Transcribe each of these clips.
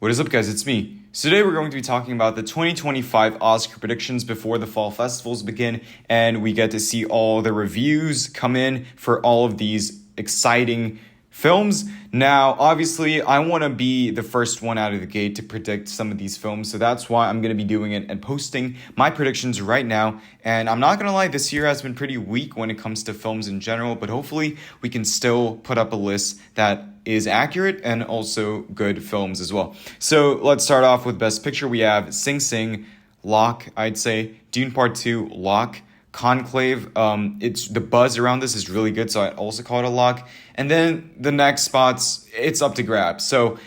What is up, guys? It's me. So today we're going to be talking about the 2025 Oscar predictions before the fall festivals begin, and we get to see all the reviews come in for all of these exciting films. Now, obviously, I want to be the first one out of the gate to predict some of these films, so that's why I'm going to be doing it and posting my predictions right now. And I'm not going to lie, this year has been pretty weak when it comes to films in general, but hopefully we can still put up a list that is accurate and also good films as well. So let's start off with Best Picture. We have Sing Sing, lock, I'd say. Dune Part 2, lock. Conclave, it's the buzz around this is really good, so I also call it a lock. And then the next spots, it's up to grab. So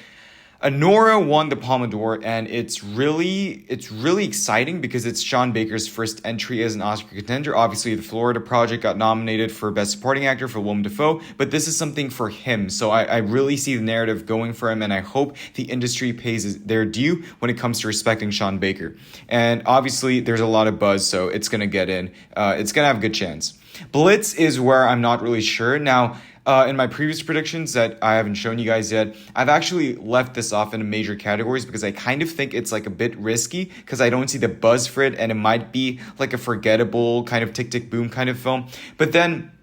Anora won the Palme d'Or, and it's really exciting because it's Sean Baker's first entry as an Oscar contender. Obviously, The Florida Project got nominated for Best Supporting Actor for Willem Dafoe, but this is something for him. So I really see the narrative going for him, and I hope the industry pays their due when it comes to respecting Sean Baker. And obviously, there's a lot of buzz, so it's going to get in. It's going to have a good chance. Blitz is where I'm not really sure. Now, in my previous predictions that I haven't shown you guys yet, I've actually left this off in major categories because I kind of think it's like a bit risky because I don't see the buzz for it, and it might be like a forgettable kind of Tick Tick Boom kind of film. But then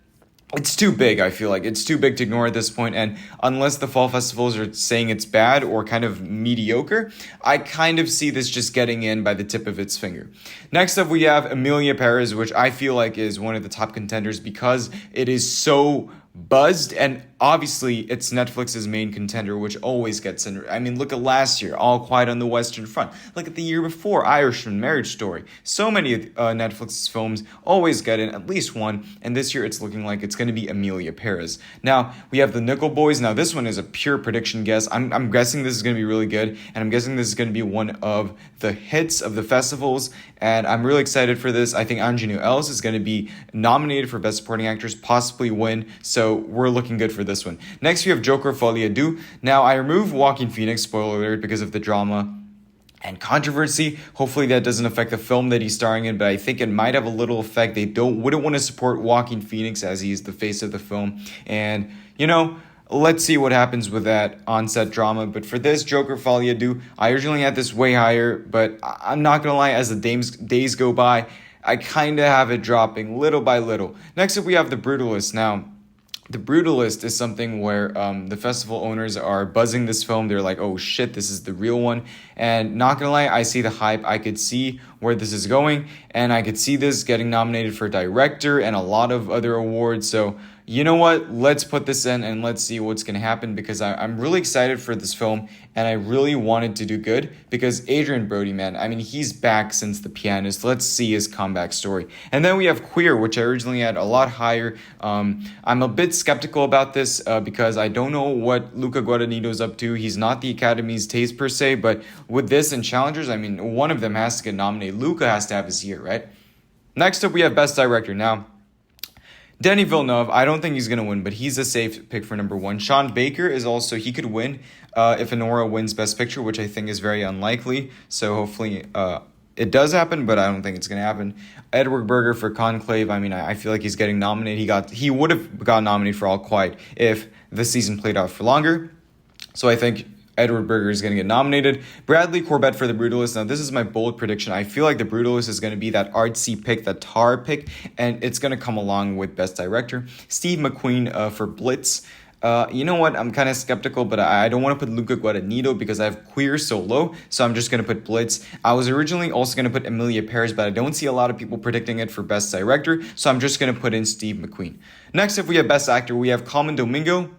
it's too big, I feel like. It's too big to ignore at this point, and unless the fall festivals are saying it's bad or kind of mediocre, I kind of see this just getting in by the tip of its finger. Next up, we have Emilia Perez, which I feel like is one of the top contenders because it is so buzzed, and obviously it's Netflix's main contender, which always gets in. I mean, look at last year, All Quiet on the Western Front. Look at the year before, Irishman, Marriage Story. So many of Netflix's films always get in at least one, and this year it's looking like it's going to be Emilia Perez. Now, we have The Nickel Boys. Now, this one is a pure prediction guess. I'm guessing this is going to be really good, and I'm guessing this is going to be one of the hits of the festivals, and I'm really excited for this. I think Ingenue Ellis is going to be nominated for Best Supporting Actress, possibly win, so we're looking good for this one. Next, we have Joker Folie à Deux. Now, I removed Joaquin Phoenix, spoiler alert, because of the drama and controversy. Hopefully that doesn't affect the film that he's starring in, but I think it might have a little effect. They wouldn't want to support Joaquin Phoenix as he's the face of the film. And, let's see what happens with that on-set drama. But for this, Joker Folie à Deux, I originally had this way higher, but I'm not going to lie, as the days go by, I kind of have it dropping little by little. Next up, we have The Brutalist. Now, The Brutalist is something where the festival owners are buzzing this film. They're like, oh shit, this is the real one. And not gonna lie, I see the hype. I could see where this is going, and I could see this getting nominated for director and a lot of other awards. So you know what? Let's put this in and let's see what's going to happen, because I'm really excited for this film, and I really wanted to do good because Adrian Brody, man, I mean, he's back since The Pianist. Let's see his comeback story. And then we have Queer, which I originally had a lot higher. I'm a bit skeptical about this because I don't know what Luca Guadagnino's up to. He's not the Academy's taste per se, but with this and Challengers, I mean, one of them has to get nominated. Luca has to have his year, right? Next up, we have Best Director. Now, Denis Villeneuve, I don't think he's going to win, but he's a safe pick for number one. Sean Baker is also, he could win if Anora wins Best Picture, which I think is very unlikely. So hopefully it does happen, but I don't think it's going to happen. Edward Berger for Conclave, I mean, I feel like he's getting nominated. He would have got nominated for All Quiet if the season played out for longer. So I think Edward Berger is going to get nominated. Bradley Corbett for The Brutalist. Now, this is my bold prediction. I feel like The Brutalist is going to be that artsy pick, that tar pick, and it's going to come along with Best Director. Steve McQueen for Blitz. You know what? I'm kind of skeptical, but I don't want to put Luca Guadagnino because I have Queer so low, so I'm just going to put Blitz. I was originally also going to put Emilia Perez, but I don't see a lot of people predicting it for Best Director, so I'm just going to put in Steve McQueen. Next, if we have Best Actor, we have Colman Domingo,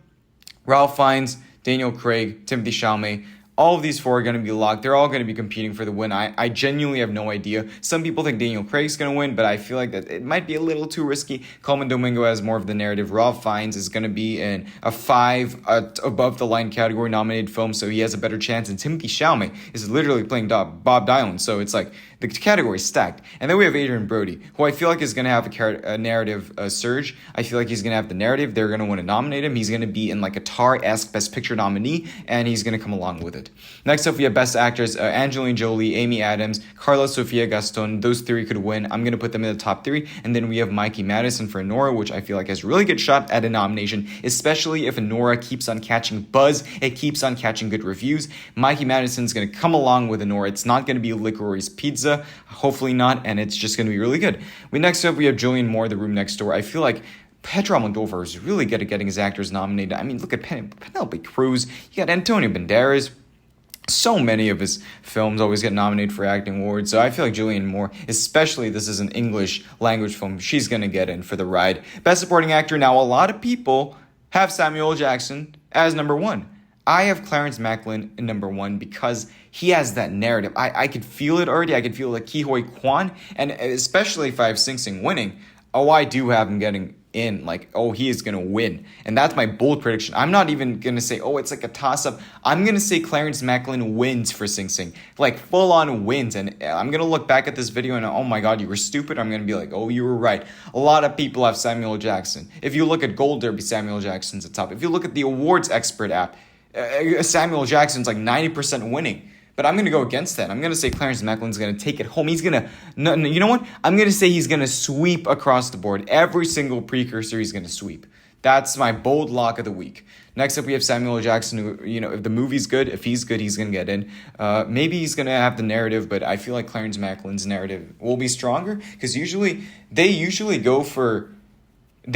Ralph Fiennes, Daniel Craig, Timothée Chalamet. All of these four are going to be locked. They're all going to be competing for the win. I genuinely have no idea. Some people think Daniel Craig's going to win, but I feel like that it might be a little too risky. Colman Domingo has more of the narrative. Ralph Fiennes is going to be in a 5 above the line category nominated film, so he has a better chance. And Timothée Chalamet is literally playing Bob Dylan, so it's like the category is stacked. And then we have Adrian Brody, who I feel like is going to have a narrative surge. I feel like he's going to have the narrative. They're going to want to nominate him. He's going to be in like a Tar-esque Best Picture nominee, and he's going to come along with it. it. Next up, we have Best Actress, Angelina Jolie, Amy Adams, Carla Sofia Gaston. Those three could win. I'm going to put them in the top three. And then we have Mikey Madison for Nora, which I feel like has a really good shot at a nomination, especially if Nora keeps on catching buzz. It keeps on catching good reviews. Mikey Madison's going to come along with Nora. It's not going to be Licorice Pizza. Hopefully not. And it's just going to be really good. Next up, we have Julianne Moore, The Room Next Door. I feel like Pedro Almodovar is really good at getting his actors nominated. I mean, look at Penelope Cruz. You got Antonio Banderas. So many of his films always get nominated for acting awards. So I feel like Julianne Moore, especially this is an English language film, she's going to get in for the ride. Best Supporting Actor. Now, a lot of people have Samuel L. Jackson as number one. I have Clarence Macklin in number one because he has that narrative. I could feel it already. I could feel like Ke Huy Quan. And especially if I have Sing Sing winning, I do have him getting in. Like, he is going to win. And that's my bold prediction. I'm not even going to say, it's like a toss-up. I'm going to say Clarence Macklin wins for Sing Sing. Like, full-on wins. And I'm going to look back at this video and, oh my God, you were stupid. I'm going to be like, you were right. A lot of people have Samuel L. Jackson. If you look at Gold Derby, Samuel L. Jackson's at top. If you look at the Awards Expert app, Samuel L. Jackson's like 90% winning. But I'm going to go against that. I'm going to say Clarence Macklin's going to take it home. He's going to, no, you know what? I'm going to say he's going to sweep across the board. Every single precursor he's going to sweep. That's my bold lock of the week. Next up, we have Samuel L. Jackson, who, if the movie's good, if he's good, he's going to get in. Maybe he's going to have the narrative, but I feel like Clarence Macklin's narrative will be stronger because they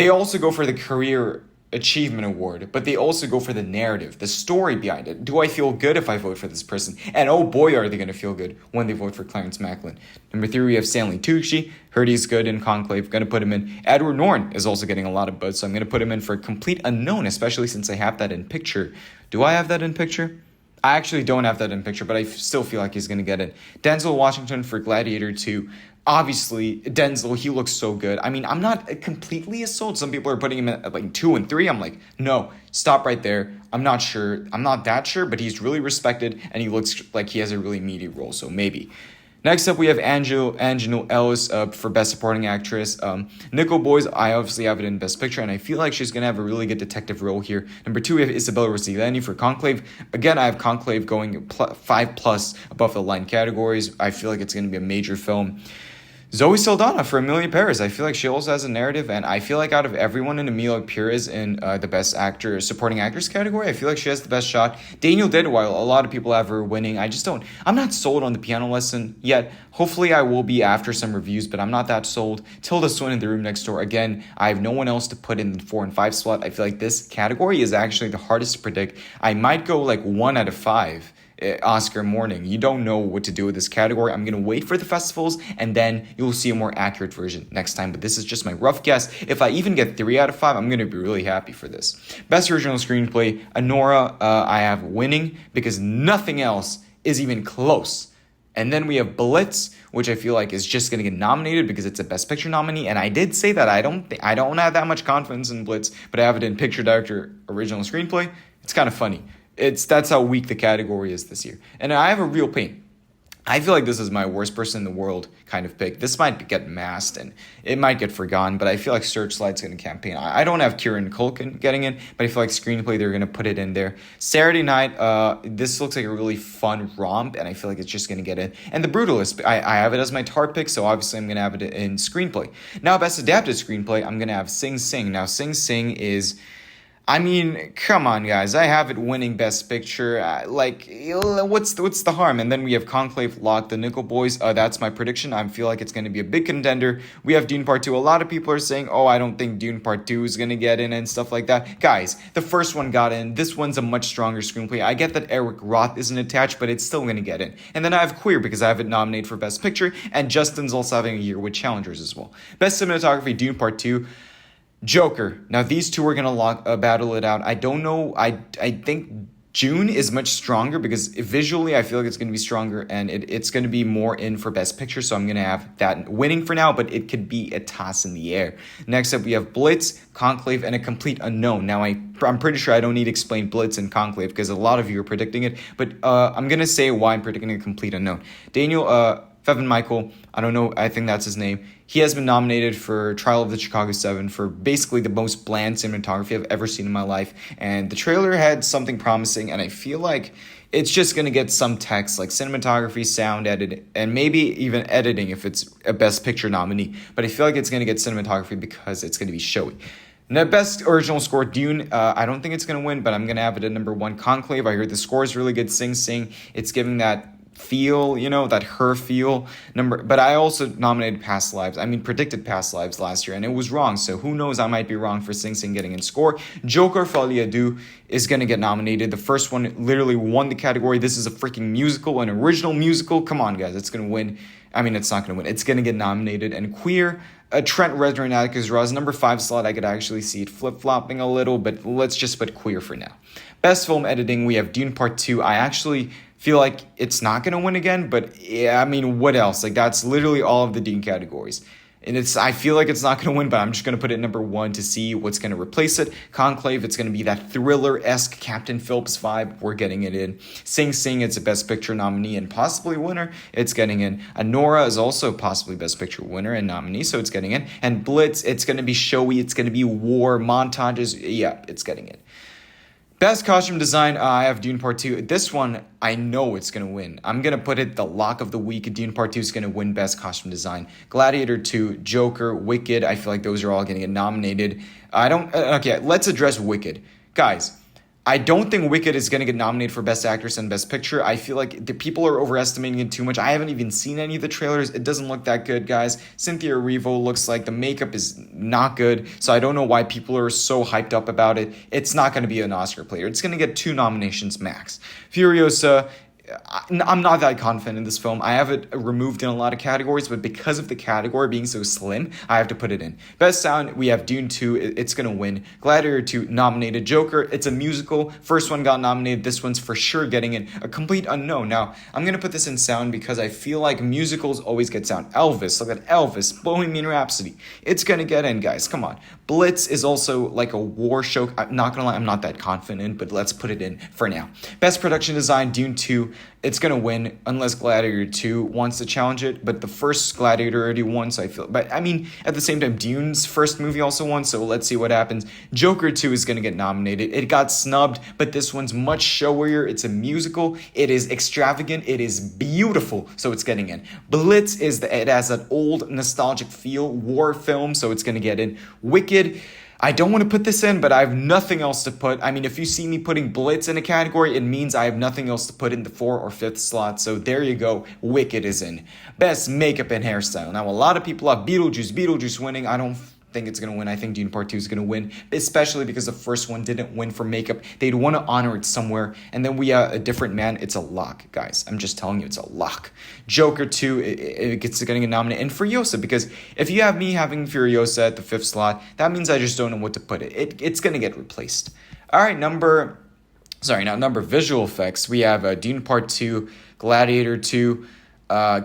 also go for the career achievement award, but they also go for the narrative, the story behind it. Do I feel good if I vote for this person? And oh boy, are they going to feel good when they vote for Clarence Macklin. Number 3, we have Stanley Tucci. Heard he's good in Conclave. Going to put him in. Edward Norton is also getting a lot of buzz, so I'm going to put him in for Complete Unknown, especially since I have that in picture. Do I have that in picture? I actually don't have that in picture, but I still feel like he's going to get it. Denzel Washington for Gladiator 2. Obviously, Denzel, he looks so good. I mean, I'm not completely sold. Some people are putting him at like 2 and 3. I'm like, no, stop right there. I'm not sure. I'm not that sure, but he's really respected, and he looks like he has a really meaty role, so maybe. Next up, we have Angelou Ellis for Best Supporting Actress. Nicole Boyce, I obviously have it in Best Picture, and I feel like she's going to have a really good detective role here. Number 2, we have Isabella Rossellini for Conclave. Again, I have Conclave going 5+ above the line categories. I feel like it's going to be a major film. Zoe Saldana for Emilia Perez. I feel like she also has a narrative, and I feel like out of everyone in Emilia Perez in the Best Actor, Supporting Actress category, I feel like she has the best shot. Daniel Day-Lewis, a lot of people have her winning. I'm not sold on The Piano Lesson yet. Hopefully I will be after some reviews, but I'm not that sold. Tilda Swinton, The Room Next Door. Again, I have no one else to put in the 4 and 5 slot. I feel like this category is actually the hardest to predict. I might go like 1 out of 5. Oscar morning. You don't know what to do with this category. I'm going to wait for the festivals, and then you'll see a more accurate version next time. But this is just my rough guess. If I even get 3 out of 5, I'm going to be really happy for this. Best Original Screenplay, Anora, I have winning because nothing else is even close. And then we have Blitz, which I feel like is just going to get nominated because it's a Best Picture nominee. And I did say that I don't have that much confidence in Blitz, but I have it in Picture Director Original Screenplay. It's kind of funny. That's how weak the category is this year. And I have a real pain. I feel like this is my worst person in the world kind of pick. This might get masked and it might get forgotten, but I feel like Searchlight's going to campaign. I don't have Kieran Culkin getting in, but I feel like Screenplay, they're going to put it in there. Saturday Night, this looks like a really fun romp, and I feel like it's just going to get in. And The Brutalist, I have it as my tar pick, so obviously I'm going to have it in Screenplay. Now, Best Adapted Screenplay, I'm going to have Sing Sing. Now, Sing Sing is... I mean, come on, guys. I have it winning Best Picture. What's the harm? And then we have Conclave locked, the Nickel Boys. That's my prediction. I feel like it's going to be a big contender. We have Dune Part 2. A lot of people are saying, I don't think Dune Part 2 is going to get in and stuff like that. Guys, the first one got in. This one's a much stronger screenplay. I get that Eric Roth isn't attached, but it's still going to get in. And then I have Queer because I have it nominated for Best Picture, and Justin's also having a year with challengers as well. Best Cinematography, Dune Part 2. Joker. Now, these two are going to battle it out. I don't know. I think June is much stronger because visually I feel like it's going to be stronger, and it's going to be more in for Best Picture, so I'm going to have that winning for now, but it could be a toss in the air. Next up, we have Blitz, Conclave, and A Complete Unknown. Now, I'm pretty sure I don't need to explain Blitz and Conclave because a lot of you are predicting it, but I'm going to say why I'm predicting A Complete Unknown. Fevin Michael, I don't know, I think that's his name. He has been nominated for Trial of the Chicago 7 for basically the most bland cinematography I've ever seen in my life. And the trailer had something promising, and I feel like it's just going to get some text like cinematography, sound editing, and maybe even editing if it's a Best Picture nominee. But I feel like it's going to get cinematography because it's going to be showy. Now, Best Original Score, Dune, I don't think it's going to win, but I'm going to have it at number 1. Conclave, I heard the score is really good. Sing Sing, it's giving that feel, that her feel. But I also nominated predicted Past Lives last year, and it was wrong, so who knows, I might be wrong for Sing Sing getting in score. Joker, Folie à Deux is going to get nominated. The first one literally won the category. This is a freaking musical, an original musical. Come on, guys, it's going to win. It's not going to win. It's going to get nominated. And Queer, Trent Reznor and Atticus Ross, number 5 slot. I could actually see it flip-flopping a little, but let's just put Queer for now. Best Film Editing, we have Dune Part 2. I actually feel like it's not going to win again, but yeah, what else? That's literally all of the Dune categories. And I feel like it's not going to win, but I'm just going to put it number 1 to see what's going to replace it. Conclave, it's going to be that thriller-esque Captain Phillips vibe. We're getting it in. Sing Sing, it's a Best Picture nominee and possibly winner. It's getting in. Anora is also possibly Best Picture winner and nominee, so it's getting in. And Blitz, it's going to be showy. It's going to be war, montages. Yeah, it's getting in. Best Costume Design, I have Dune Part 2. This one, I know it's going to win. I'm going to put it the lock of the week. Dune Part 2 is going to win Best Costume Design. Gladiator 2, Joker, Wicked, I feel like those are all going to get nominated. Okay, let's address Wicked. Guys, I don't think Wicked is going to get nominated for Best Actress and Best Picture. I feel like the people are overestimating it too much. I haven't even seen any of the trailers. It doesn't look that good, guys. Cynthia Erivo looks like the makeup is not good, so I don't know why people are so hyped up about it. It's not going to be an Oscar player. It's going to get 2 nominations max. Furiosa, I'm not that confident in this film. I have it removed in a lot of categories, but because of the category being so slim, I have to put it in. Best Sound, we have Dune 2. It's going to win. Gladiator 2 nominated. Joker, it's a musical. First one got nominated. This one's for sure getting in. A complete unknown. Now, I'm going to put this in sound because I feel like musicals always get sound. Elvis, look at Elvis. Bohemian Rhapsody. It's going to get in, guys. Come on. Blitz is also like a war show. I'm not going to lie, I'm not that confident, but let's put it in for now. Best Production Design, Dune 2. It's going to win unless Gladiator 2 wants to challenge it, but the first Gladiator already won, so I feel... But, at the same time, Dune's first movie also won, so let's see what happens. Joker 2 is going to get nominated. It got snubbed, but this one's much showier. It's a musical. It is extravagant. It is beautiful, so it's getting in. Blitz, it has an old, nostalgic feel, war film, so it's going to get in. Wicked... I don't want to put this in, but I have nothing else to put. If you see me putting Blitz in a category, it means I have nothing else to put in the 4th or 5th slot. So there you go. Wicked is in. Best Makeup and Hairstyle. Now, a lot of people have Beetlejuice winning. I don't think it's going to win. I think Dune Part 2 is going to win, especially because the first one didn't win for makeup. They'd want to honor it somewhere. And then we have A Different Man. It's a lock, guys. I'm just telling you, it's a lock. Joker 2, it gets getting a nomination. And Furiosa, because if you have me having Furiosa at the 5th slot, that means I just don't know what to put it. It's going to get replaced. All right, number visual effects. We have Dune Part 2, Gladiator 2,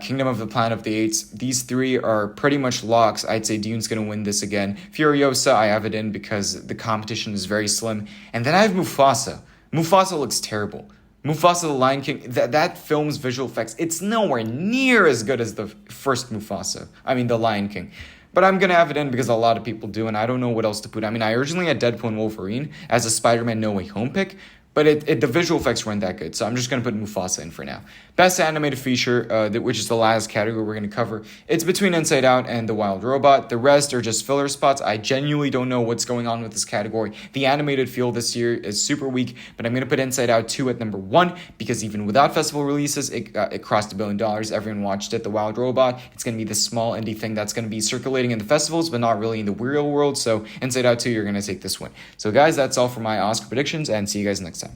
Kingdom of the Planet of the Apes. These 3 are pretty much locks. I'd say Dune's going to win this again. Furiosa, I have it in because the competition is very slim. And then I have Mufasa. Mufasa looks terrible. Mufasa the Lion King, that film's visual effects, it's nowhere near as good as the first Mufasa. The Lion King. But I'm going to have it in because a lot of people do, and I don't know what else to put. I originally had Deadpool and Wolverine as a Spider-Man No Way Home pick, but the visual effects weren't that good, so I'm just going to put Mufasa in for now. Best Animated Feature, which is the last category we're going to cover. It's between Inside Out and The Wild Robot. The rest are just filler spots. I genuinely don't know what's going on with this category. The animated feel this year is super weak, but I'm going to put Inside Out 2 at number 1 because even without festival releases, it crossed $1 billion. Everyone watched it. The Wild Robot, it's going to be this small indie thing that's going to be circulating in the festivals, but not really in the real world. So Inside Out 2, you're going to take this one. So guys, that's all for my Oscar predictions, and see you guys next time.